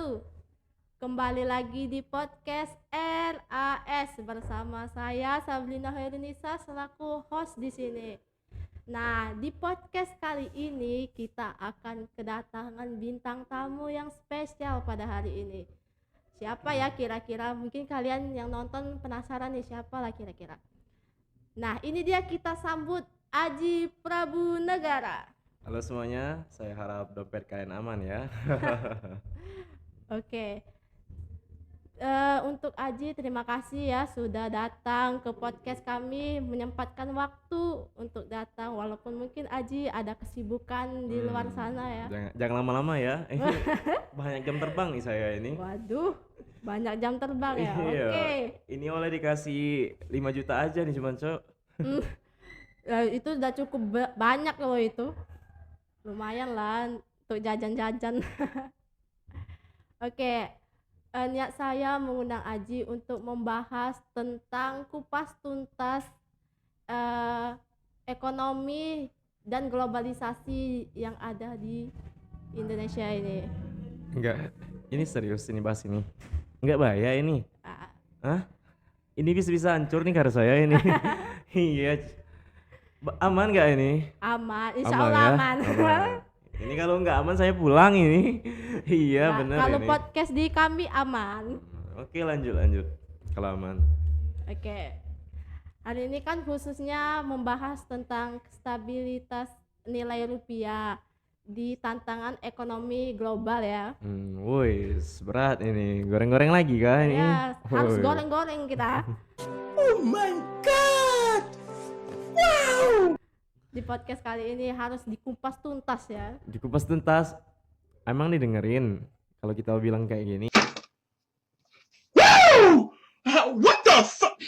wabarakatuh. Kembali lagi di podcast RAS bersama saya Sabrina Hoirunisa selaku host di sini. Nah, di podcast kali ini kita akan kedatangan bintang tamu yang spesial pada hari ini. Siapa ya kira-kira? Mungkin kalian yang nonton penasaran nih siapa lah kira-kira. Nah, ini dia kita sambut Aji Prabu Negara. Halo semuanya, saya harap dompet kalian aman ya. Oke. Untuk Aji terima kasih ya sudah datang ke podcast kami, menyempatkan waktu untuk datang walaupun mungkin Aji ada kesibukan di luar sana ya. Jangan lama-lama ya. Ini banyak jam terbang nih saya ini. Waduh, banyak jam terbang ya. Iya. Oke. Ini oleh dikasih 5 juta aja nih cuman, Cok. Itu udah cukup banyak loh itu. Lumayan lah untuk jajan-jajan. Oke. Niat saya mengundang Aji untuk membahas tentang kupas tuntas ekonomi dan globalisasi yang ada di Indonesia ini. Enggak, ini serius ini bahas ini. Enggak bahaya ini. Hah? Ini bisa hancur nih karena saya ini. Iya. Aman nggak ini? Aman, insya Allah ya? aman. Ini kalau nggak aman saya pulang ini. Iya Nah, benar kalau ini. podcast di kami aman. Oke lanjut. Kalau aman. Oke. Hari ini kan khususnya membahas tentang stabilitas nilai rupiah di tantangan ekonomi global ya. Wis berat ini. Goreng-goreng lagi kah ini? Ya, harus Woi. goreng-goreng kita. Oh my god! Wow! Di podcast kali ini harus dikupas tuntas ya. Dikupas tuntas. Emang didengerin kalau kita bilang kayak gini? What the fuck?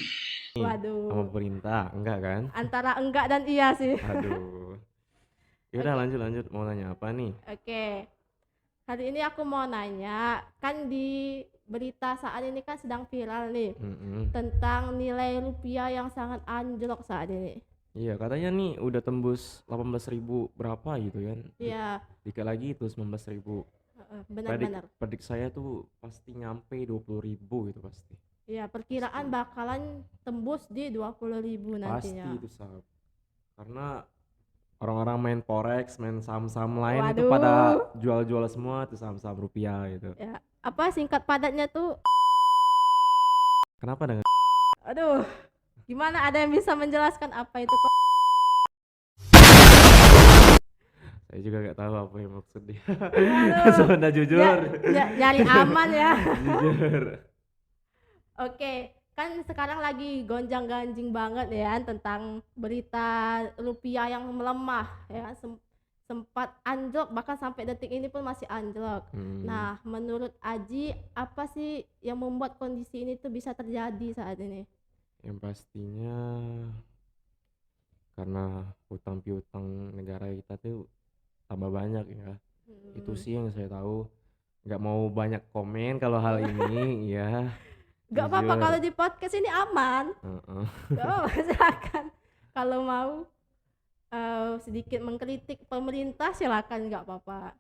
Sama Waduh. pemerintah, enggak kan? Antara enggak dan iya sih. Aduh. Yaudah lanjut. Mau nanya apa nih? Oke. Hari ini aku mau nanya, kan di berita saat ini kan sedang viral nih tentang nilai rupiah yang sangat anjlok saat ini. Iya katanya nih udah tembus 18.000 berapa gitu kan? Iya, Dikit lagi itu 19.000. benar-benar. Predik saya tuh pasti nyampe 20.000 gitu pasti. Iya, perkiraan bakalan tembus di 20.000 Pasti nantinya. itu Sab. Karena orang-orang main forex, main saham-saham lain itu Waduh. pada jual-jual semua tuh saham-saham rupiah gitu. Ya, apa singkat padatnya tuh? Kenapa dengan Aduh, gimana ada yang bisa menjelaskan apa itu? saya juga gak tahu apa yang maksud dia. Waduh. Sebenarnya jujur. Nyari aman ya. Jujur. Oke, kan sekarang lagi gonjang-ganjing banget ya tentang berita rupiah yang melemah ya, sempat anjlok bahkan sampai detik ini pun masih anjlok. Nah, menurut Aji apa sih yang membuat kondisi ini tuh bisa terjadi saat ini? Yang pastinya karena hutang piutang negara kita tuh tambah banyak ya. Itu sih yang saya tahu. Nggak mau banyak komen kalau hal ini ya. Gak apa-apa Jujur. kalau di podcast ini aman. Gak apa-apa, silakan. Kalau mau sedikit mengkritik pemerintah silakan, gak apa-apa.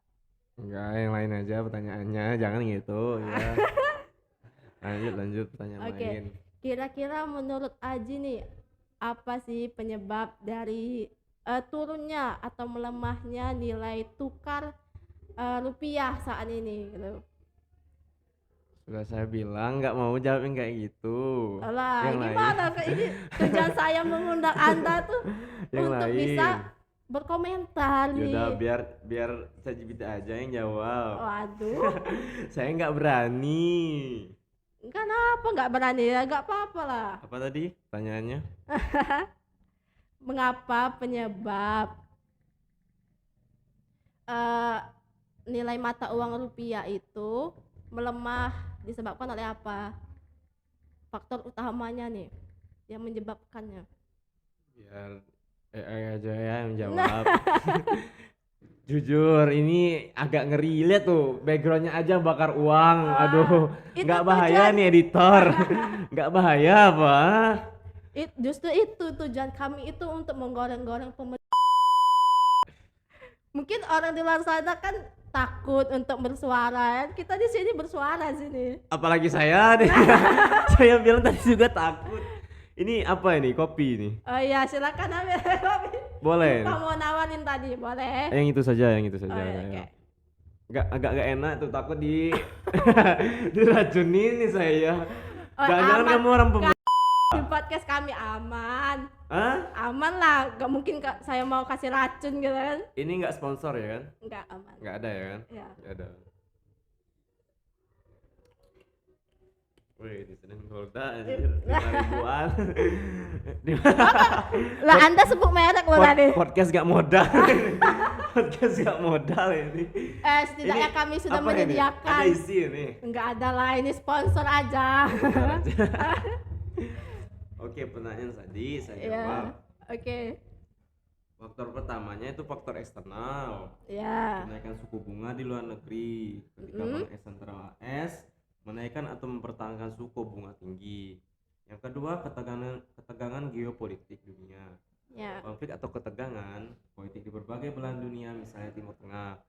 Enggak, yang lain aja pertanyaannya, jangan gitu ya. Lanjut pertanyaan Oke. lain. Kira-kira menurut Aji nih apa sih penyebab dari turunnya atau melemahnya nilai tukar rupiah saat ini gitu. Sudah saya bilang nggak mau jawabin kayak gitu. Alah, Yang gimana Kak? Ini tujuan saya mengundang Anda tuh Yang untuk lain. bisa berkomentar nih. Yaudah biar ChatGPT aja yang jawab. Waduh, Saya nggak berani. kenapa nggak berani ya? Nggak apa-apa lah. Apa tadi pertanyaannya? Mengapa penyebab nilai mata uang rupiah itu melemah disebabkan oleh apa? Faktor utamanya nih yang menyebabkannya. Biar AI aja ya yang jawab. Jujur ini agak ngeri, lihat tuh backgroundnya aja bakar uang. Aduh, itu nggak bahaya tujuan- nih editor. Nggak bahaya apa? Justru itu tujuan kami itu untuk menggoreng-goreng pemerintah. Mungkin orang di luar sana kan takut untuk bersuara. Kita di sini bersuara sini. Apalagi saya nih. Saya bilang tadi juga takut. Ini apa ini? Kopi ini. Oh iya, silakan ambil kopi. Boleh. Lupa mau nawarin tadi, boleh. Yang itu saja. Oh, iya, oke. Agak enak tuh, takut diracunin nih saya. Oh, Jangan aman. kamu orang Di podcast kami aman. Hah? Aman lah, gak mungkin saya mau kasih racun gitu kan. Ini nggak sponsor ya kan? Enggak aman. Nggak ada ya kan? Ya. Nggak ada. Wih, di sedang Golda anjir, 5.000-an. Lah Anda sebut merek lo tadi. Podcast gak modal. Podcast gak modal ini. Setidaknya kami sudah apa ini? menyediakan. Ada isi ini. Enggak ada lah, ini sponsor aja. Oke, pertanyaan tadi saya Iya. jawab. Oke. Faktor pertamanya itu faktor eksternal. Ya. Kenaikan suku bunga di luar negeri. Ketika Bank Sentral AS menaikkan atau mempertahankan suku bunga tinggi. Yang kedua, ketegangan geopolitik dunia. Ya. Konflik atau ketegangan politik di berbagai belahan dunia, misalnya Timur Tengah.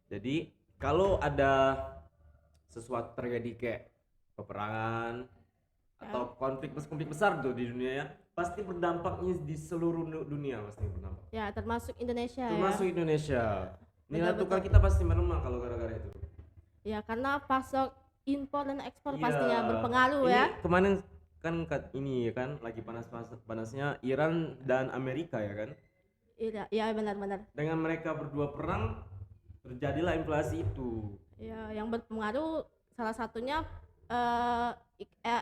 Jadi kalau ada sesuatu terjadi kayak peperangan atau konflik besar tuh di dunia ya, pasti berdampaknya di seluruh dunia, pasti berdampak. Ya, termasuk Indonesia Termasuk ya. Indonesia. Nilai Betul, tukar betul. kita pasti melemah kalau gara-gara itu. Ya, karena pasok impor dan ekspor Iya. pastinya berpengaruh Ini ya. kemarin kan ini ya kan lagi panas-panasnya Iran dan Amerika ya kan. Iya, ya benar-benar. Dengan mereka berdua perang terjadilah inflasi itu. Ya, yang berpengaruh salah satunya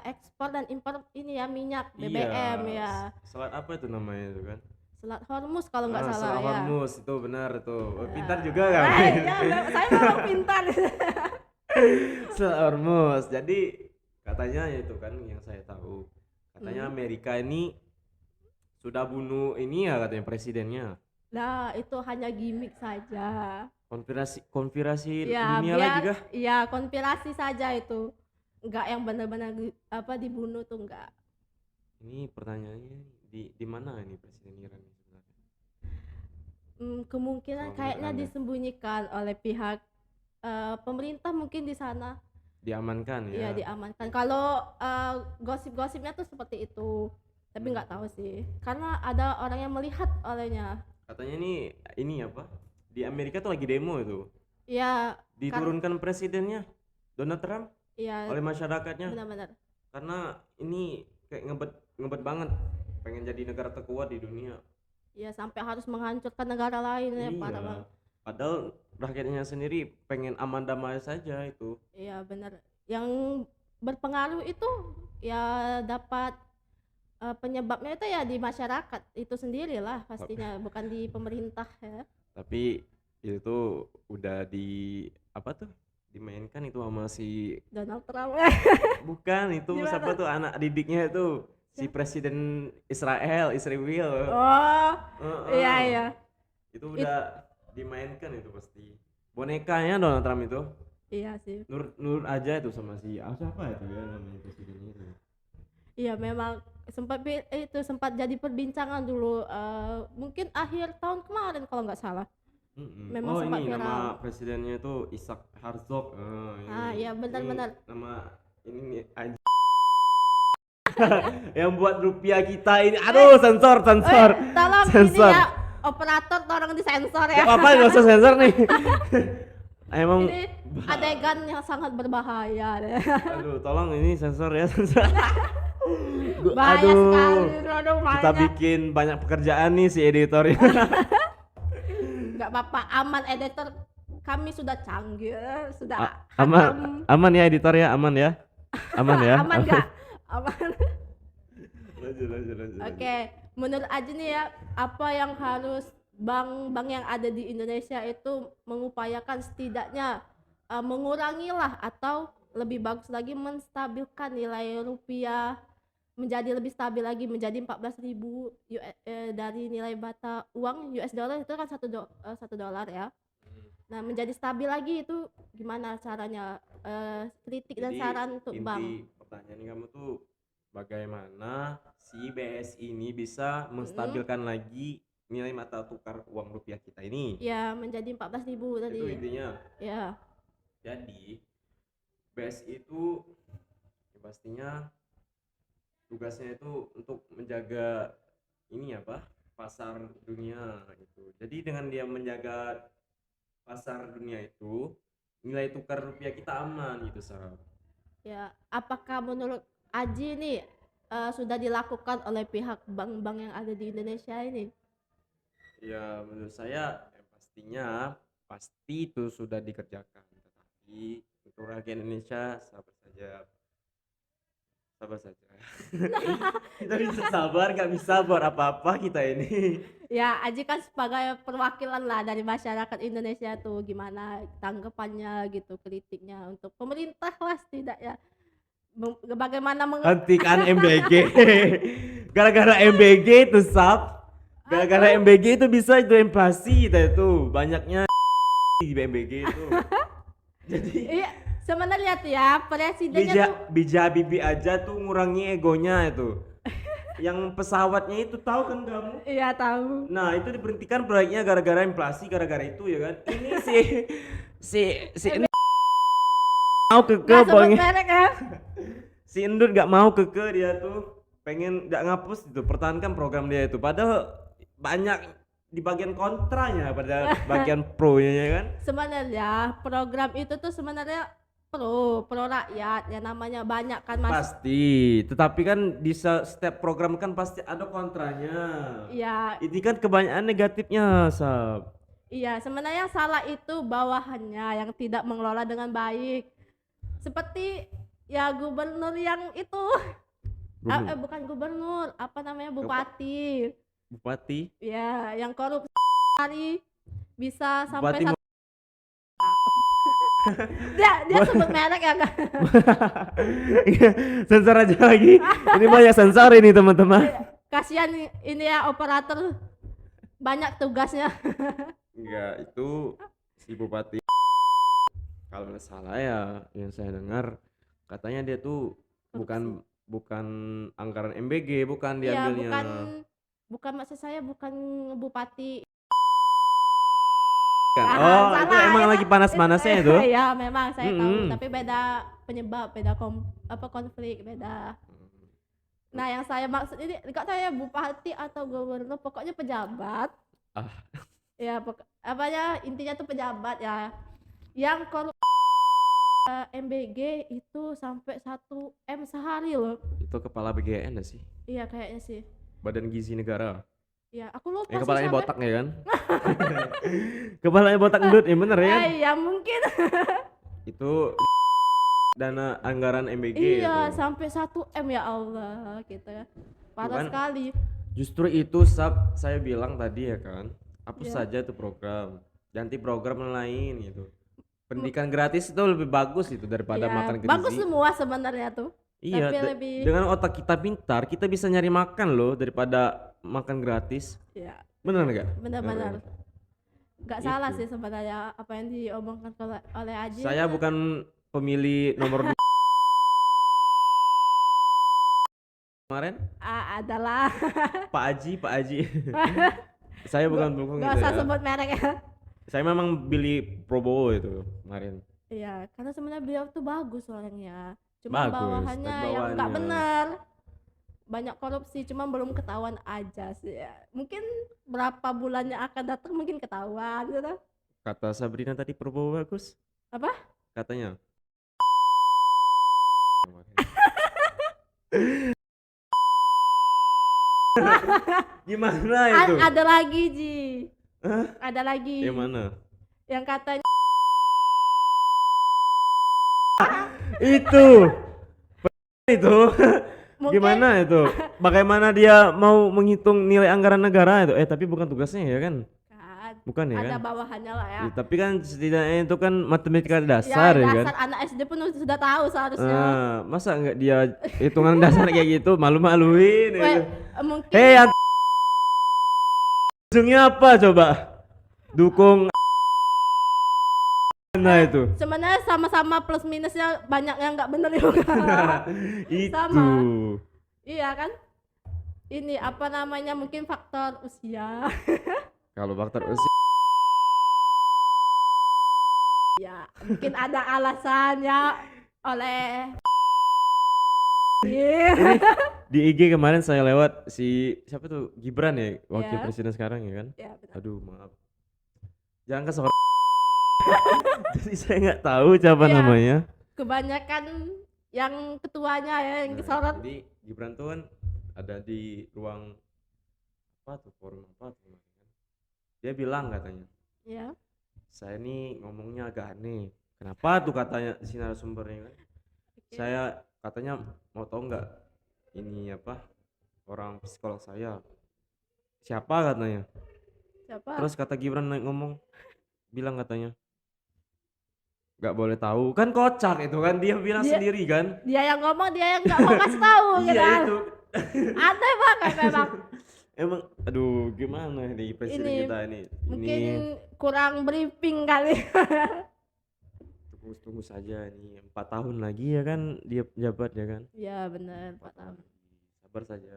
ekspor dan impor ini ya, minyak, BBM ya. Selat apa itu namanya itu kan? Selat Hormuz kalau nggak salah Selat ya. Hormuz itu benar tuh. Ya. Pintar juga kan? Ya, saya memang pintar. Selat Hormuz. Jadi katanya itu kan yang saya tahu. Katanya Amerika ini sudah bunuh ini ya katanya presidennya. Nah, itu hanya gimmick saja. Konspirasi Ya, dunia biar lagi kah? ya konspirasi saja itu. Enggak yang benar-benar dibunuh tuh enggak. Ini pertanyaannya di mana ini presiden Iran ini sebenarnya? Kemungkinan Kalau kayaknya menurut Anda? disembunyikan oleh pihak pemerintah mungkin di sana. Diamankan ya? Iya, diamankan. Kalau gosip-gosipnya tuh seperti itu. Tapi nggak tahu sih. Karena ada orang yang melihat olehnya. Katanya ini apa? Di Amerika tuh lagi demo itu. Iya, Diturunkan presidennya Donald Trump iya oleh masyarakatnya benar-benar. karena ini kayak ngebet banget pengen jadi negara terkuat di dunia. Iya, sampai harus menghancurkan negara lain ya, parah Iya. banget. Padahal rakyatnya sendiri pengen aman damai saja itu. Iya, benar. Yang berpengaruh itu ya dapat penyebabnya itu ya di masyarakat itu sendirilah pastinya, bukan di pemerintah ya. Tapi itu udah apa tuh? Dimainkan itu sama si Donald Trump. bukan itu Gimana? siapa tuh anak didiknya itu si presiden Israel. Oh, iya iya. Itu udah dimainkan itu pasti. Bonekanya Donald Trump itu. Iya sih. Nur aja itu sama si siapa itu ya namanya presidennya itu. Iya, memang sempat jadi perbincangan dulu mungkin akhir tahun kemarin kalau nggak salah. Memang sempat ini viral. nama presidennya itu Isaac Herzog. Iya, benar-benar. Ini nama ini yang buat rupiah kita ini. Aduh, sensor. Tolong Sensor. ini ya, operator tolong disensor ya. Gak apa-apa, nggak usah sensor nih. Emang Ini adegan yang sangat berbahaya deh. aduh, tolong ini sensor ya, sensor. Bahaya sekali, aduh, Kita makanya bikin banyak pekerjaan nih si editornya. nggak apa-apa, aman editor, kami sudah canggih, sudah Aman ya editor ya, aman ya. Aman ya. aman nggak? Aman. Lanjut. Oke, menurut Aji nih ya, apa yang harus bank-bank yang ada di Indonesia itu mengupayakan setidaknya mengurangilah atau lebih bagus lagi menstabilkan nilai rupiah menjadi lebih stabil lagi, menjadi 14.000 dari nilai mata uang US dollar itu kan $1 ya. Nah, menjadi stabil lagi itu gimana caranya? Kritik dan Jadi, saran untuk bank. inti pertanyaan kamu tuh bagaimana si BSI ini bisa menstabilkan lagi nilai mata tukar uang rupiah kita ini. Ya, menjadi 14.000 tadi. Itu intinya. Ya. Jadi BSI itu ya pastinya tugasnya itu untuk menjaga ini apa? Pasar dunia itu. Jadi dengan dia menjaga pasar dunia itu, nilai tukar rupiah kita aman gitu, Sab. Ya, apakah menurut Aji nih sudah dilakukan oleh pihak bank-bank yang ada di Indonesia ini? Ya menurut saya ya pastinya pasti itu sudah dikerjakan, tetapi untuk rakyat Indonesia sabar saja kita bisa sabar, nggak bisa buat apa-apa kita ini. Ya, Aji kan sebagai perwakilan lah dari masyarakat Indonesia tuh, gimana tanggapannya gitu, kritiknya untuk pemerintah lah setidaknya. Bagaimana Hentikan MBG. Gara-gara MBG itu gara-gara MBG itu bisa itu inflasi kita itu banyaknya di MBG itu. Jadi Iya, sebenarnya tuh ya presidennya tuh Bija Bibi aja tuh ngurangi egonya itu. Yang pesawatnya itu tahu kan kamu? iya tahu. Nah itu diberhentikan proyeknya gara-gara inflasi, gara-gara itu ya kan. Ini si mau keke Nggak sebut pokoknya. merek ya. Si Endut gak mau keke, dia tuh pengen gak ngapus itu, pertahankan program dia itu. Padahal banyak di bagian kontranya pada bagian pro-nya ya kan. Sebenarnya program itu tuh sebenarnya pro rakyat, ya namanya banyak kan mas. Pasti, tetapi kan di setiap program kan pasti ada kontranya. Iya, Ini kan kebanyakan negatifnya, Sab. iya, sebenarnya yang salah itu bawahannya yang tidak mengelola dengan baik. Seperti ya gubernur yang itu, bukan gubernur, apa namanya, bupati. Bupati Ya, yang korupsi hari bisa sampai Bupati dia sebut merek ya kan. sensor aja lagi. Ini banyak sensor ini teman-teman. Kasihan ini ya operator, banyak tugasnya. Enggak, itu si Bupati kalau nggak salah ya yang saya dengar katanya dia tuh bukan anggaran MBG, bukan Iya, diambilnya. bukan maksud saya bukan bupati. Kan? Ah, Oh, itu salah, emang lagi panas-panasnya itu. Iya, memang saya tahu, Mm-mm. tapi beda penyebab, beda konflik, beda. Nah, yang saya maksud ini enggak tahu ya bupati atau gubernur, pokoknya pejabat. Ah. Ya, apanya intinya tuh pejabat ya. Yang MBG itu sampai 1 M sehari loh. Itu kepala BGN sih? Iya, kayaknya sih. Badan Gizi Negara. Ya, aku lupa sih Kepalanya sampai. botak ya kan? Kepalanya botak endut ya bener ya kan? Iya, mungkin. Itu dana anggaran MBG Iya, itu. sampai 1 M ya Allah, gitu ya. Parah Bukan. sekali. Justru itu saya bilang tadi ya kan, hapus Iya. saja itu program, ganti program yang lain gitu. Pendidikan gratis itu lebih bagus itu daripada Ya, makan bagus gizi. semua sebenarnya tuh. Iya, tapi lebih dengan otak kita pintar, kita bisa nyari makan loh daripada makan gratis. ya Bener nggak? benar-benar nggak Itu. salah sih sebenarnya apa yang diomongkan oleh Aji. Saya bukan pemilih nomor 2 kemarin, Adalah Pak Aji. Saya bukan dukung nggak itu usah ya. sebut merek ya. Saya memang pilih Prabowo itu kemarin. Iya, karena sebenarnya beliau tuh bagus orangnya. Cuma Bagus, bawahannya tapi yang nggak bawahannya. benar. Banyak korupsi, cuma belum ketahuan aja sih ya. Mungkin berapa bulannya akan datang mungkin ketahuan gitu. Kata Sabrina tadi Prabowo bagus. Apa? Katanya. Gimana itu? Ada lagi Ji. Hah? Ada lagi. Yang mana? Yang katanya Itu. Itu. mungkin Gimana itu? Bagaimana dia mau menghitung nilai anggaran negara itu? Tapi bukan tugasnya ya kan? kan Bukan ya ada kan? bawahannya lah ya. Ya, tapi kan setidaknya itu kan matematika dasar ya, kan? Dasar anak SD pun sudah tahu seharusnya. Masa nggak dia hitungan dasar kayak gitu malu-maluin Weh, itu. mungkin Hei, ujungnya apa coba? Dukung nah itu. sebenarnya sama-sama plus minusnya banyak yang nggak bener juga. Itu. Sama. Iya kan? ini apa namanya, mungkin faktor usia. Kalau faktor usia Ya, mungkin ada alasannya oleh di IG kemarin saya lewat si siapa tuh Gibran ya, wakil Ya. presiden sekarang ya kan. Ya, benar. Aduh maaf, jangan kesor. Jadi saya nggak tahu siapa Ya. namanya. Kebanyakan yang ketuanya ya yang Nah, disorot. jadi Gibran tuh kan ada di ruang apa tuh, forum apa tuh kemarin kan. Dia bilang katanya, Ya. saya nih ngomongnya agak aneh. Kenapa tuh katanya si narasumbernya kan? Oke. Saya katanya mau tahu nggak ini apa orang psikolog saya siapa katanya. Siapa? Terus kata Gibran ngomong bilang katanya nggak boleh tahu, kan kocak itu kan, dia bilang Dia- sendiri kan. Dia yang ngomong, dia yang nggak mau kasih tahu gitu. Iya itu. Aneh banget memang. Emang aduh gimana nih presiden Ini kita ini. Mungkin Ini kurang briefing kali. tunggu saja nih 4 tahun lagi ya kan dia jabat ya kan. Ya benar, 4 tahun. Sabar saja.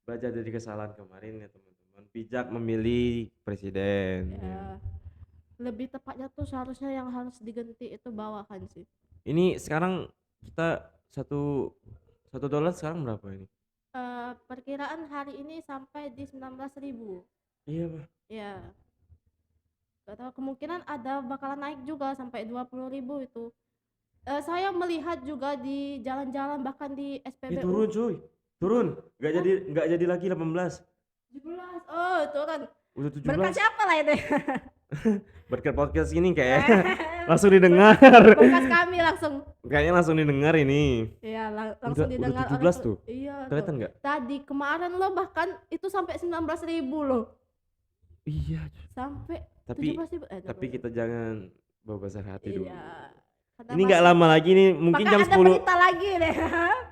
Belajar dari kesalahan kemarin ya teman-teman. Bijak memilih presiden. Ya. Lebih tepatnya tuh seharusnya yang harus diganti itu bawahan sih. Ini sekarang kita satu dolar sekarang berapa ini? Perkiraan hari ini sampai di 19.000. Iya Pak. Ya. Gak tahu, kemungkinan ada bakalan naik juga sampai 20.000 itu. Saya melihat juga di jalan-jalan, bahkan di SPBU. Turun cuy. Turun. Nggak jadi lagi 18. 17. Oh, turun. Udah 17. Berkat siapa lah itu? Berkat podcast ini kayak langsung didengar. Berkat kami langsung. Kayaknya langsung didengar ini. Iya, langsung Udah didengar 17 oleh- tuh. Iya. Kelihatan tuh. nggak? Tadi kemarin lo bahkan itu sampai 19.000 loh. Iya. Sampai Tapi 17.000. tapi kita jangan bawa besar hati dulu. Iya. Karena Ini nggak lama lagi nih, mungkin bakal jam ada 10 berita lagi deh.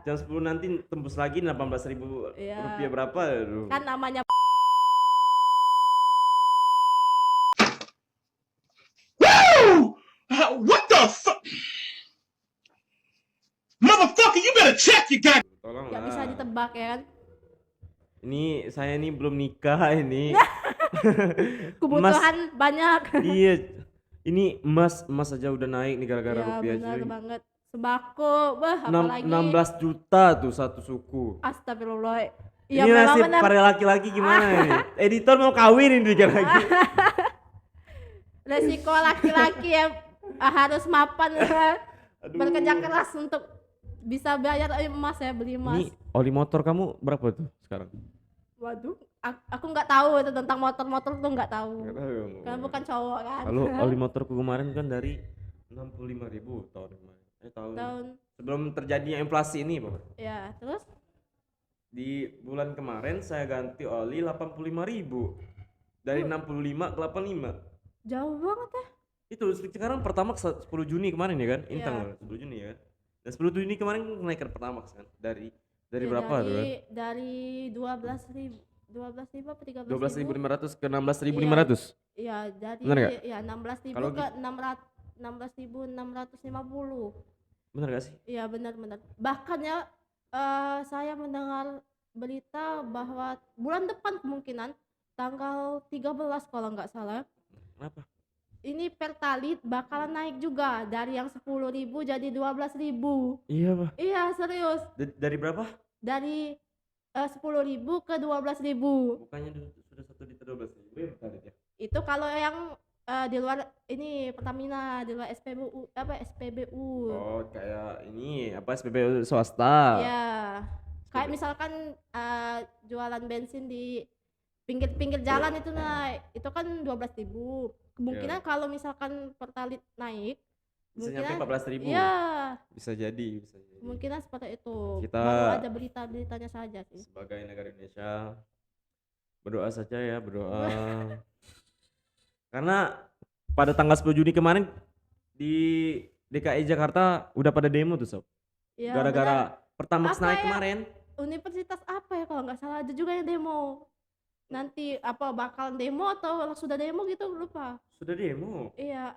jam 10 nanti tembus lagi 18.000 Iya. rupiah berapa? Aduh. Kan namanya Woo! What the fuck? Motherfucker, you better check your goddamn. Tolong nggak bisa ditebak ya kan. Ini saya ini belum nikah ini. Kebutuhan banyak. Iya. Ini emas aja udah naik nih gara-gara Iya, rupiah benar cuy. banget. Sembako, wah apalagi 16 juta tuh satu suku. astagfirullah. Ini Iya memang nasib benar. para laki-laki gimana ini? Editor mau kawin ini dikit lagi. Resiko laki-laki yang harus mapan Aduh. bekerja keras untuk bisa bayar emas ya, beli emas. Ini oli motor kamu berapa tuh sekarang? Waduh, aku nggak tahu itu tentang motor-motor tuh nggak tahu. Nggak tahu. Kan bukan cowok kan. Kalau oli motorku kemarin kan dari 65.000 tahun kemarin. Tahun Tahun sebelum terjadinya inflasi ini, Pak. ya, terus Di bulan kemarin saya ganti oli 85.000. Dari 65 ke 85. jauh banget ya. Itu sekarang Pertamax 10 Juni kemarin ya kan? Iya. Intang loh, 10 Juni ya kan? Dan 10 Juni kemarin kenaikan Pertamax kan? Dari Ya, berapa tuh kan? Dari 12.000 apa 13.000? 12.500 ke 16.500. Iya, dari Bener nggak? ya 16.000 Kalau ke 16.650. Bener gak sih? Iya, benar-benar. Bahkan ya saya mendengar berita bahwa bulan depan kemungkinan tanggal 13 kalau nggak salah, Kenapa? ini Pertalite bakalan naik juga dari yang 10.000 jadi 12.000. Iya, Pak. Iya, serius. Dari berapa? Dari 10.000 ke 12.000. Bukannya sudah 1.12.000 ya Pertalite ya? Itu kalau yang di luar ini Pertamina, di luar SPBU apa SPBU. Oh, kayak ini apa SPBU swasta. Ya. Kayak misalkan jualan bensin di pinggir-pinggir jalan itu naik, itu kan 12.000. Kemungkinan kalau misalkan Pertalite naik, Bisa kemungkinan nyampe 14.000. Iya, Bisa jadi. kemungkinan seperti itu. Kita- Baru ada berita-beritanya saja sih. Sebagai negara Indonesia, berdoa saja ya, berdoa. Karena pada tanggal 10 Juni kemarin di DKI Jakarta udah pada demo tuh, Sob. Ya, Gara-gara Pertamax Apa naik ya? kemarin. Universitas apa ya kalau nggak salah ada juga yang demo. Nanti apa bakal demo atau sudah demo gitu, lupa. Sudah demo. Iya.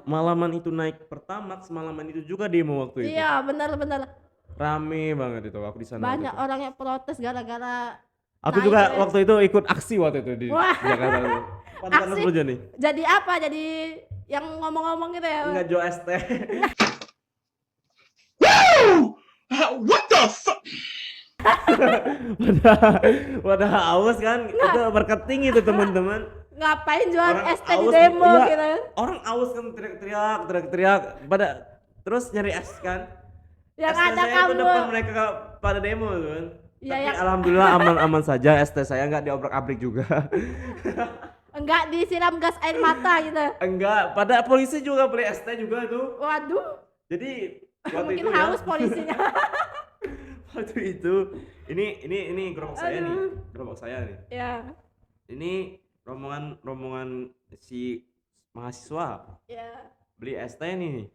Malaman itu naik Pertamax, malaman itu juga demo waktu itu. Iya, benar-benar. Rame banget itu aku di sana. waktu Banyak itu. orang yang protes gara-gara Aku Nah, juga itu ya. waktu itu ikut aksi waktu itu di Wah. Jakarta itu. Panas Aksi? aja nih. Jadi apa? Jadi yang ngomong-ngomong gitu ya? Enggak jual ST. Woo! What the fuck? Wadah haus kan? Itu marketing itu teman-teman. Ngapain jual Orang ST di aus, demo iya, gitu? Orang aus kan teriak-teriak pada terus nyari es kan. Yang ST ada saya itu kamu. depan mereka pada demo tuh kan. Iya, Tapi yang- alhamdulillah aman-aman saja, ST saya nggak diobrak-abrik juga. Enggak disiram gas air mata gitu. Enggak, pada polisi juga beli ST juga tuh. Waduh, Jadi waktu mungkin itu haus ya, polisinya. waktu itu ini gerobak saya nih, Aduh. gerobak saya nih. Ya, Ini rombongan si mahasiswa ya. beli ST nih,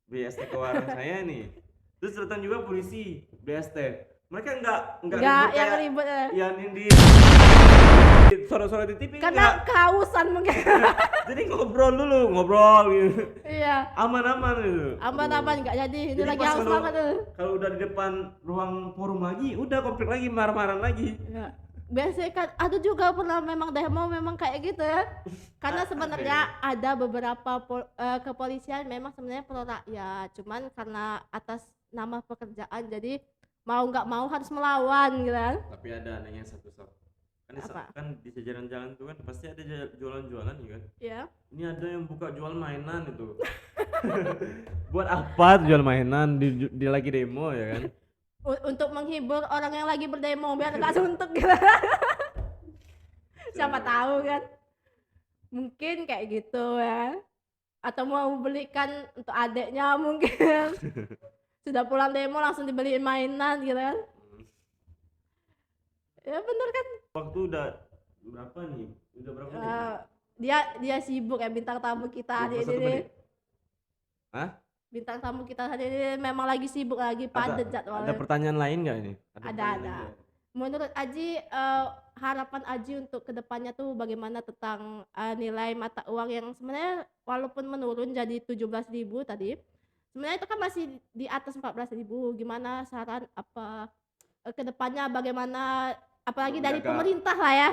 beli ST ke warung saya nih. Terus datang juga polisi beli ST. Mereka enggak Enggak ribut yang kayak ribet ya. yang di suara-suara di TV Karena enggak. kehausan mungkin. Jadi ngobrol dulu, ngobrol gitu. Iya. Aman-aman gitu. Aman-aman enggak jadi. Ini Jadi lagi pas haus kalau- banget tuh. Kalau udah di depan ruang forum lagi, udah konflik lagi, marah-marah lagi. Ya. Biasanya kan ada juga pernah memang demo memang kayak gitu ya. Karena sebenarnya ada beberapa kepolisian memang sebenarnya pro rakyat, cuman karena atas nama pekerjaan jadi mau nggak mau harus melawan gitu kan. Tapi ada anehnya satu sob. Apa? Kan di jajaran jalan tuh kan pasti ada jualan-jualan ya kan. Ya. Ini ada yang buka jual mainan itu. Buat apa tuh jual mainan di lagi demo ya kan? Untuk menghibur orang yang lagi berdemo biar nggak suntuk gitu. Siapa tahu kan. Mungkin kayak gitu ya. Atau mau belikan untuk adeknya mungkin. Sudah pulang demo langsung dibeliin mainan gitu kan. Ya bener kan. Waktu udah berapa nih? Udah berapa nih? Dia sibuk ya bintang tamu kita hari 21 ini. menit. Hah? Bintang tamu kita hari ini memang lagi sibuk, lagi padat Ada jadwalnya. pertanyaan lain nggak ini? Ada. Menurut Aji, harapan Aji untuk kedepannya tuh bagaimana tentang nilai mata uang yang sebenarnya walaupun menurun jadi 17.000 tadi, sebenarnya itu kan masih di atas 14.000. Gimana saran apa kedepannya bagaimana, apalagi dari Menjaga- pemerintah lah ya.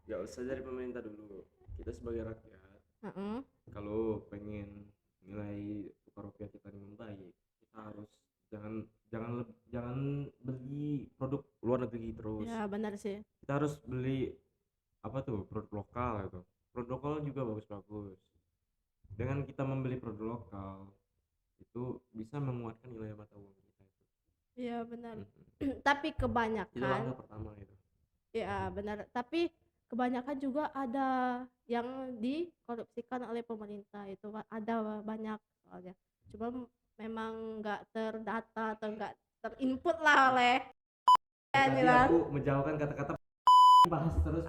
Gak usah dari pemerintah dulu. Kita sebagai rakyat, Heeh. kalau pengen nilai tukar rupiah kita membaik, kita harus jangan beli produk luar negeri terus. Ya benar sih. Kita harus beli apa tuh, produk lokal itu. Produk lokal juga bagus-bagus. Dengan kita membeli produk lokal itu bisa menguatkan nilai mata uang kita itu. Iya benar. Mhm. Tapi Itu kebanyakan, langkah pertama itu. ya benar. Tapi kebanyakan juga ada yang dikorupsikan oleh pemerintah, itu ada banyak soalnya. Cuma memang nggak terdata atau nggak terinput lah oleh Tadi kan. aku menjauhkan kata-kata bahas terus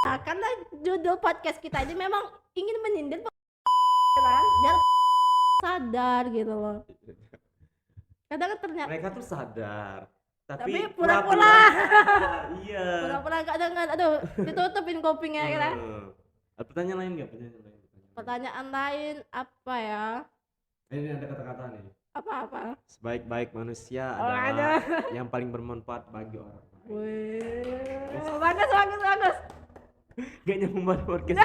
Nah, karena judul podcast kita ini memang ingin menyindir kan, biar sadar gitu loh. Kadang kan ternyata mereka tuh sadar tapi tapi pura-pura. iya. pura-pura nggak dengar, aduh ditutupin kupingnya kan. Ada pertanyaan lain nggak? Pertanyaan lain apa ya? Ini ada kata-kata nih. Apa-apa? Sebaik-baik manusia Oh, adalah ada. yang paling bermanfaat bagi orang lain. Wih, bagus. Gak nyambung banget podcast.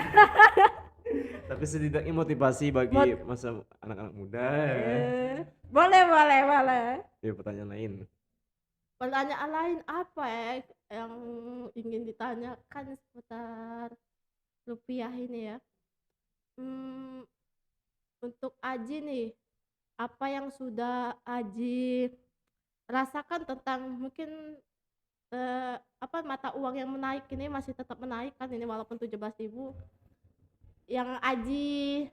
Tapi setidaknya motivasi bagi masa anak-anak muda. Boleh. Ya, pertanyaan lain. Pertanyaan lain apa ya yang ingin ditanyakan seputar rupiah ini ya? Untuk Aji nih, apa yang sudah Aji rasakan tentang mungkin mata uang yang menaik ini, masih tetap menaik kan ini walaupun 17.000, yang Aji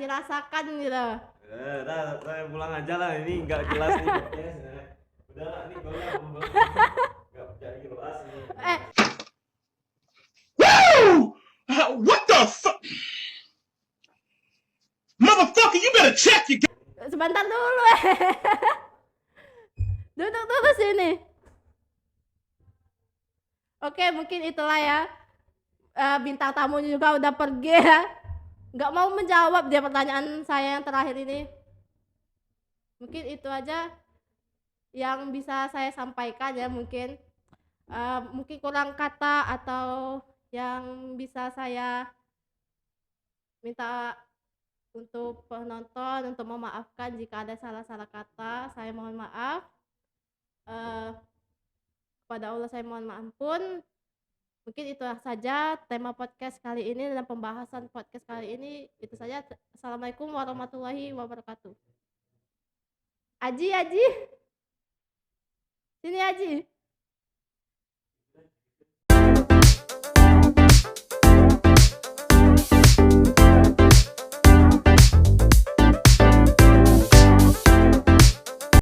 rasakan gitu. Udah pulang aja lah, ini nggak jelas nih podcast. Udah lah, ini gue nggak jadi jelas ini. Woo! What the fuck? Motherfucker, you better check your Sebentar dulu. Duduk dulu sini. Oke, mungkin itulah ya. Bintang tamunya juga udah pergi ya. Nggak mau menjawab dia pertanyaan saya yang terakhir ini. Mungkin itu aja yang bisa saya sampaikan ya mungkin. mungkin kurang kata atau yang bisa saya minta untuk penonton untuk memaafkan jika ada salah-salah kata, saya mohon maaf. Eh, Kepada Allah saya mohon ampun. Mungkin itu saja tema podcast kali ini dan pembahasan podcast kali ini. Itu saja. Assalamualaikum warahmatullahi wabarakatuh. Aji, Aji. Sini Aji.